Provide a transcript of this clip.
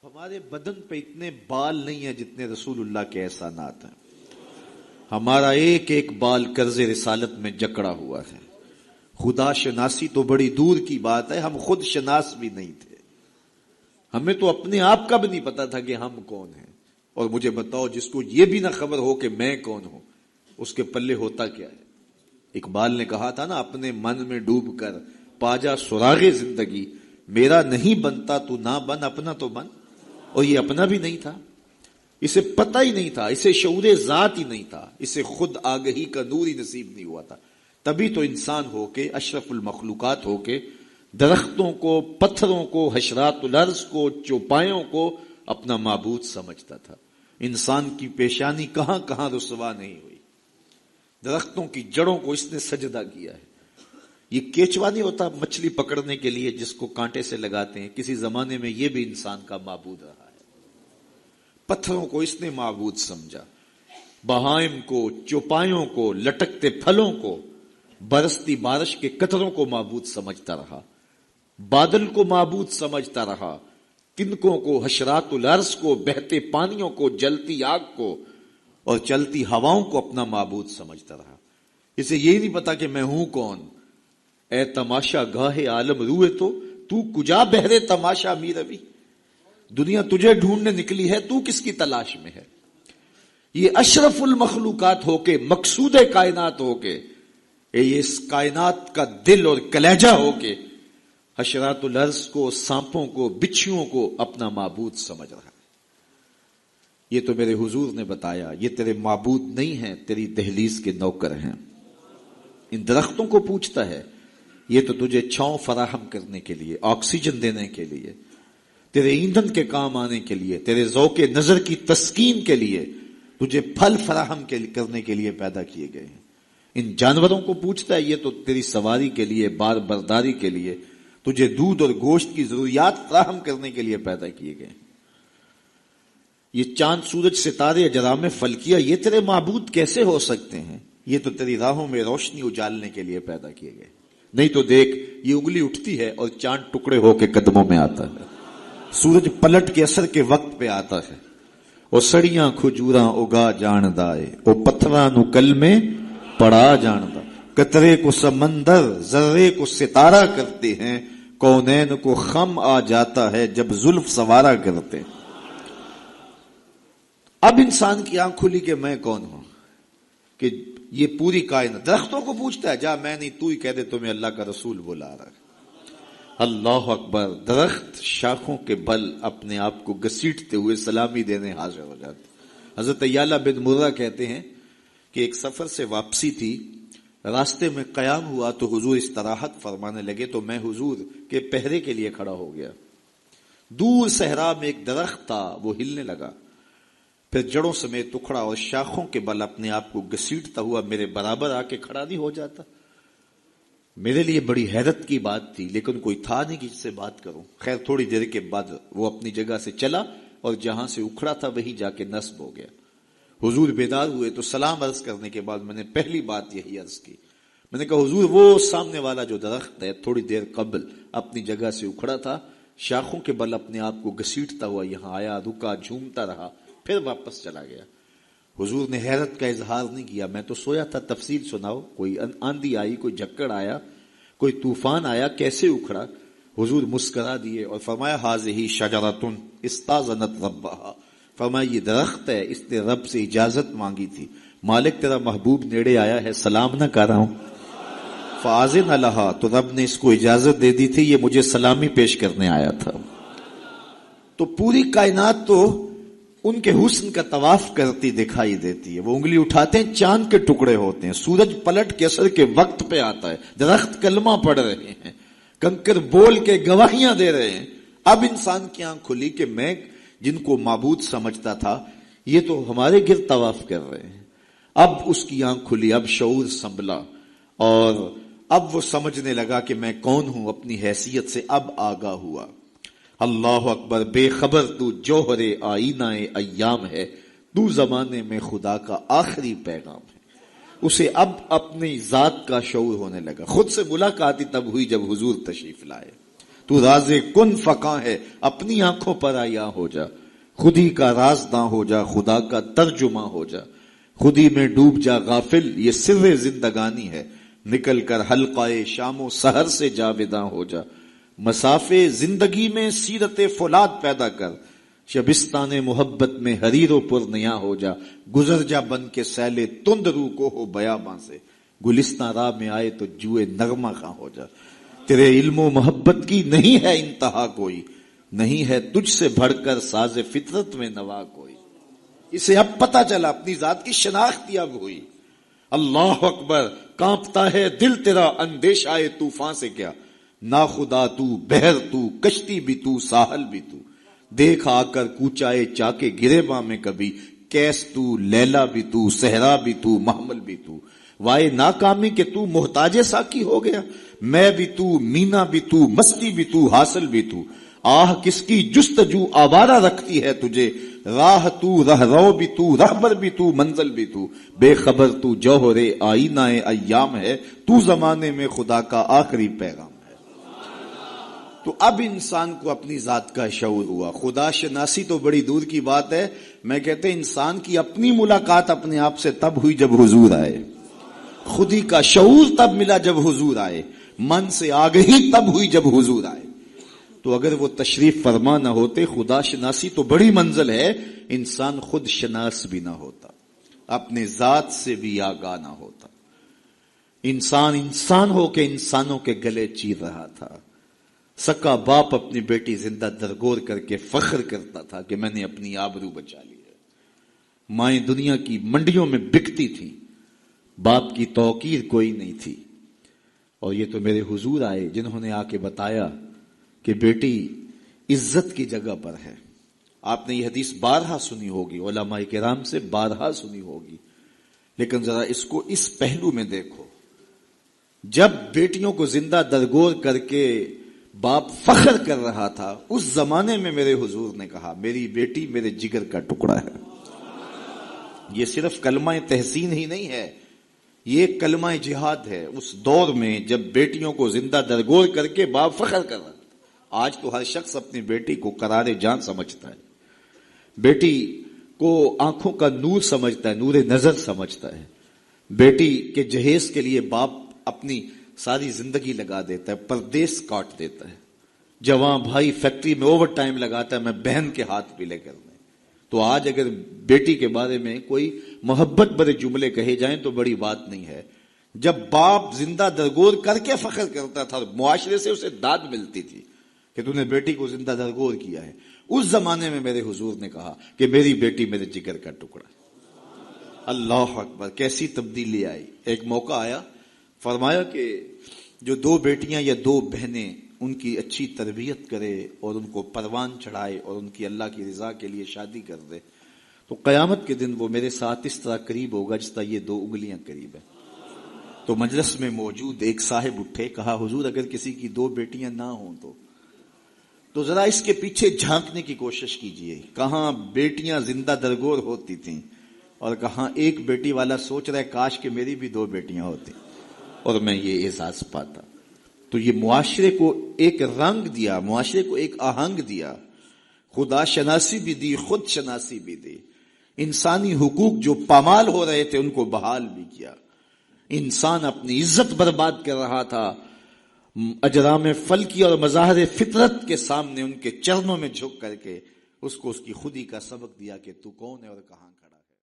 ہمارے بدن پہ اتنے بال نہیں ہیں جتنے رسول اللہ کے احسانات ہیں. ہمارا ایک ایک بال قرض رسالت میں جکڑا ہوا ہے. خدا شناسی تو بڑی دور کی بات ہے، ہم خود شناس بھی نہیں تھے. ہمیں تو اپنے آپ کا بھی نہیں پتا تھا کہ ہم کون ہیں. اور مجھے بتاؤ، جس کو یہ بھی نہ خبر ہو کہ میں کون ہوں، اس کے پلے ہوتا کیا ہے؟ اقبال نے کہا تھا نا، اپنے من میں ڈوب کر پاجا سراغ زندگی، میرا نہیں بنتا تو نہ بن، اپنا تو بن. اور یہ اپنا بھی نہیں تھا، اسے پتہ ہی نہیں تھا، اسے شعور ذات ہی نہیں تھا، اسے خود آگہی کا نور ہی نصیب نہیں ہوا تھا. تبھی تو انسان ہو کے، اشرف المخلوقات ہو کے، درختوں کو، پتھروں کو، حشرات الارض کو، چوپایوں کو اپنا معبود سمجھتا تھا. انسان کی پیشانی کہاں کہاں رسوا نہیں ہوئی. درختوں کی جڑوں کو اس نے سجدہ کیا ہے. یہ کیچوا نہیں ہوتا مچھلی پکڑنے کے لیے جس کو کانٹے سے لگاتے ہیں، کسی زمانے میں یہ بھی انسان کا معبود رہا ہے. پتھروں کو اس نے معبود سمجھا، بہائم کو، چوپایوں کو، لٹکتے پھلوں کو، برستی بارش کے قطروں کو معبود سمجھتا رہا، بادل کو معبود سمجھتا رہا، تنکوں کو، حشرات الارض کو، بہتے پانیوں کو، جلتی آگ کو اور چلتی ہواؤں کو اپنا معبود سمجھتا رہا. اسے یہی نہیں پتا کہ میں ہوں کون. اے تماشا گاہ عالم روئے تو کجا بہرے تماشا می روی. دنیا تجھے ڈھونڈنے نکلی ہے، تو کس کی تلاش میں ہے؟ یہ اشرف المخلوقات ہو کے، مقصود کائنات ہو کے، یہ اس کائنات کا دل اور کلیجہ ہو کے حشرات الارض کو، سانپوں کو، بچھیوں کو اپنا معبود سمجھ رہا ہے. یہ تو میرے حضور نے بتایا، یہ تیرے معبود نہیں ہیں، تیری دہلیز کے نوکر ہیں. ان درختوں کو پوچھتا ہے، یہ تو تجھے چھاؤں فراہم کرنے کے لیے، آکسیجن دینے کے لیے، تیرے ایندھن کے کام آنے کے لیے، تیرے ذوق نظر کی تسکین کے لیے، تجھے پھل فراہم کرنے کے لیے پیدا کیے گئے ہیں. ان جانوروں کو پوچھتا ہے، یہ تو تیری سواری کے لیے، بار برداری کے لیے، تجھے دودھ اور گوشت کی ضروریات فراہم کرنے کے لیے پیدا کیے گئے ہیں. یہ چاند، سورج، ستارے، اجرام فلکیہ، یہ تیرے معبود کیسے ہو سکتے ہیں؟ یہ تو تیری راہوں میں روشنی اجالنے کے لیے پیدا کیے گئے. نہیں تو دیکھ، یہ انگلی اٹھتی ہے اور چاند ٹکڑے ہو کے قدموں میں آتا ہے، سورج پلٹ کے اثر کے وقت پہ آتا ہے. اور سڑیاں کھجوراں اگا جاندائے، او پتھراں نو کل میں پڑا جاندا. قطرے کو سمندر، ذرے کو ستارہ کرتے ہیں، کونین کو خم آ جاتا ہے جب زلف سوارا کرتے. اب انسان کی آنکھ کھلی کہ میں کون ہوں، کہ یہ پوری کائنات. درختوں کو پوچھتا ہے، جا میں نہیں، تو ہی کہہ دے تمہیں اللہ کا رسول بلا رہا ہے. اللہ اکبر. درخت شاخوں کے بل اپنے آپ کو گھسیٹتے ہوئے سلامی دینے حاضر ہو جاتے. حضرت یعلا بن مرہ کہتے ہیں کہ ایک سفر سے واپسی تھی، راستے میں قیام ہوا تو حضور استراحت فرمانے لگے تو میں حضور کے پہرے کے لیے کھڑا ہو گیا. دور صحرا میں ایک درخت تھا، وہ ہلنے لگا، پھر جڑوں سمیت اکھڑا اور شاخوں کے بل اپنے آپ کو گھسیٹتا ہوا میرے برابر آ کے کھڑا نہیں ہو جاتا. میرے لیے بڑی حیرت کی بات تھی، لیکن کوئی تھا نہیں کہ جس سے بات کروں. خیر تھوڑی دیر کے بعد وہ اپنی جگہ سے چلا اور جہاں سے اکھڑا تھا وہیں جا کے نصب ہو گیا. حضور بیدار ہوئے تو سلام عرض کرنے کے بعد میں نے پہلی بات یہی عرض کی. میں نے کہا حضور، وہ سامنے والا جو درخت ہے تھوڑی دیر قبل اپنی جگہ سے اکھڑا تھا، شاخوں کے بل اپنے آپ کو گھسیٹتا ہوا یہاں آیا، رکا، جھومتا رہا، پھر واپس چلا گیا. حضور نے حیرت کا اظہار نہیں کیا. میں تو سویا تھا، تفصیل سناؤ. کوئی آندھی آئی، کوئی جھکڑ آیا، کوئی طوفان آیا، کیسے اکھڑا؟ حضور مسکرا دیے اور فرمایا ھذہ شجرۃ استاذنت ربھا. فرمایا یہ درخت ہے، اس نے رب سے اجازت مانگی تھی. مالک تیرا محبوب نیڑے آیا ہے، سلام نہ کر رہا ہوں. فاذن لھا، تو رب نے اس کو اجازت دے دی تھی، یہ مجھے سلامی پیش کرنے آیا تھا. تو پوری کائنات تو ان کے حسن کا طواف کرتی دکھائی دیتی ہے. وہ انگلی اٹھاتے ہیں، چاند کے ٹکڑے ہوتے ہیں، سورج پلٹ کے اثر کے وقت پہ آتا ہے، درخت کلمہ پڑھ رہے ہیں، کنکر بول کے گواہیاں دے رہے ہیں. اب انسان کی آنکھ کھلی کہ میں جن کو معبود سمجھتا تھا یہ تو ہمارے گرد طواف کر رہے ہیں. اب اس کی آنکھ کھلی، اب شعور سنبھلا اور اب وہ سمجھنے لگا کہ میں کون ہوں. اپنی حیثیت سے اب آگاہ ہوا. اللہ اکبر. بے خبر تو جوہر آئینہ ایام ہے، تو زمانے میں خدا کا آخری پیغام ہے. اسے اب اپنی ذات کا شعور ہونے لگا. خود سے ملاقات ہی تب ہوئی جب حضور تشریف لائے. تو راز کن فقاں ہے، اپنی آنکھوں پر آیا ہو جا، خودی کا رازداں ہو جا، خدا کا ترجمہ ہو جا، خودی میں ڈوب جا غافل، یہ سر زندگانی ہے، نکل کر حلقہ شام و سحر سے جاویداں ہو جا، مسافے زندگی میں سیرت فولاد پیدا کر، شبستان محبت میں حریر و پر نیا ہو جا، گزر جا بن کے سیلے تند رو کو ہو بیاباں سے، گلستان راہ میں آئے تو جوئے نغمہ خاں ہو جا، تیرے علم و محبت کی نہیں ہے انتہا کوئی، نہیں ہے تجھ سے بڑھ کر ساز فطرت میں نوا کوئی، اسے اب پتہ چلا، اپنی ذات کی شناخت اب ہوئی، اللہ اکبر، کانپتا ہے دل تیرا اندیشہ طوفان سے کیا، ناخدا تو، بحر تو، کشتی بھی تو، ساحل بھی تو، دیکھ آ کر کوچائے چاکے گریباں میں کبھی، کیس تو، لیلا بھی تو، صحرا بھی تو، محمل بھی تو، وائے ناکامی کہ تو محتاج ساکی ہو گیا، میں بھی تو، مینا بھی تو، مستی بھی تو، حاصل بھی تو، آہ کس کی جستجو آوارہ رکھتی ہے تجھے، راہ تو، رہ رو بھی تو، رہبر بھی تو، منزل بھی تو، بے خبر تو جوہر آئینہ ایام ہے، تو زمانے میں خدا کا آخری پیغام ہے۔ تو اب انسان کو اپنی ذات کا شعور ہوا، خدا شناسی تو بڑی دور کی بات ہے، میں کہتے ہیں انسان کی اپنی ملاقات اپنے آپ سے تب ہوئی جب حضور آئے، خودی کا شعور تب ملا جب حضور آئے، من سے آگہی تب ہوئی جب حضور آئے۔ تو اگر وہ تشریف فرما نہ ہوتے، خدا شناسی تو بڑی منزل ہے، انسان خود شناس بھی نہ ہوتا، اپنے ذات سے بھی آگاہ نہ ہوتا، انسان ہو کے انسانوں کے گلے چیر رہا تھا، سکا باپ اپنی بیٹی زندہ درگور کر کے فخر کرتا تھا کہ میں نے اپنی آبرو بچا لی ہے، مائیں دنیا کی منڈیوں میں بکتی تھی، باپ کی توقیر کوئی نہیں تھی، اور یہ تو میرے حضور آئے جنہوں نے آ کے بتایا کہ بیٹی عزت کی جگہ پر ہے۔ آپ نے یہ حدیث بارہا سنی ہوگی، علماء کرام سے بارہا سنی ہوگی، لیکن ذرا اس کو اس پہلو میں دیکھو، جب بیٹیوں کو زندہ درگور کر کے باپ فخر کر رہا تھا، اس زمانے میں میرے حضور نے کہا میری بیٹی میرے جگر کا ٹکڑا ہے۔ یہ صرف کلمہ تحسین ہی نہیں ہے، یہ کلمہ جہاد ہے۔ اس دور میں جب بیٹیوں کو زندہ درگور کر کے باپ فخر کر رہا تھا، آج تو ہر شخص اپنی بیٹی کو قرار جان سمجھتا ہے، بیٹی کو آنکھوں کا نور سمجھتا ہے، نور نظر سمجھتا ہے، بیٹی کے جہیز کے لیے باپ اپنی ساری زندگی لگا دیتا ہے، پردیس کاٹ دیتا ہے، جوان بھائی فیکٹری میں اوور ٹائم لگاتا ہے میں بہن کے ہاتھ پیلے کرنے۔ تو آج اگر بیٹی کے بارے میں کوئی محبت بھرے جملے کہے جائیں تو بڑی بات نہیں ہے، جب باپ زندہ درگور کر کے فخر کرتا تھا، معاشرے سے اسے داد ملتی تھی کہ تو نے بیٹی کو زندہ درگور کیا ہے، اس زمانے میں میرے حضور نے کہا کہ میری بیٹی میرے جگر کا ٹکڑا ہے۔ اللہ اکبر، کیسی تبدیلی آئی۔ ایک موقع آیا، فرمایا کہ جو دو بیٹیاں یا دو بہنیں ان کی اچھی تربیت کرے اور ان کو پروان چڑھائے اور ان کی اللہ کی رضا کے لیے شادی کر دے تو قیامت کے دن وہ میرے ساتھ اس طرح قریب ہوگا جس طرح یہ دو انگلیاں قریب ہیں۔ تو مجلس میں موجود ایک صاحب اٹھے، کہا حضور اگر کسی کی دو بیٹیاں نہ ہوں تو ذرا اس کے پیچھے جھانکنے کی کوشش کیجئے، کہاں بیٹیاں زندہ درگور ہوتی تھیں اور کہاں ایک بیٹی والا سوچ رہا ہے کاش کہ میری بھی دو بیٹیاں ہوتی اور میں یہ احساس پاتا۔ تو یہ معاشرے کو ایک رنگ دیا، معاشرے کو ایک آہنگ دیا، خدا شناسی بھی دی، خود شناسی بھی دی، انسانی حقوق جو پامال ہو رہے تھے ان کو بحال بھی کیا۔ انسان اپنی عزت برباد کر رہا تھا، اجرام فلکی اور مظاہر فطرت کے سامنے ان کے چرنوں میں جھک کر کے اس کو اس کی خودی کا سبق دیا کہ تو کون ہے اور کہاں کا۔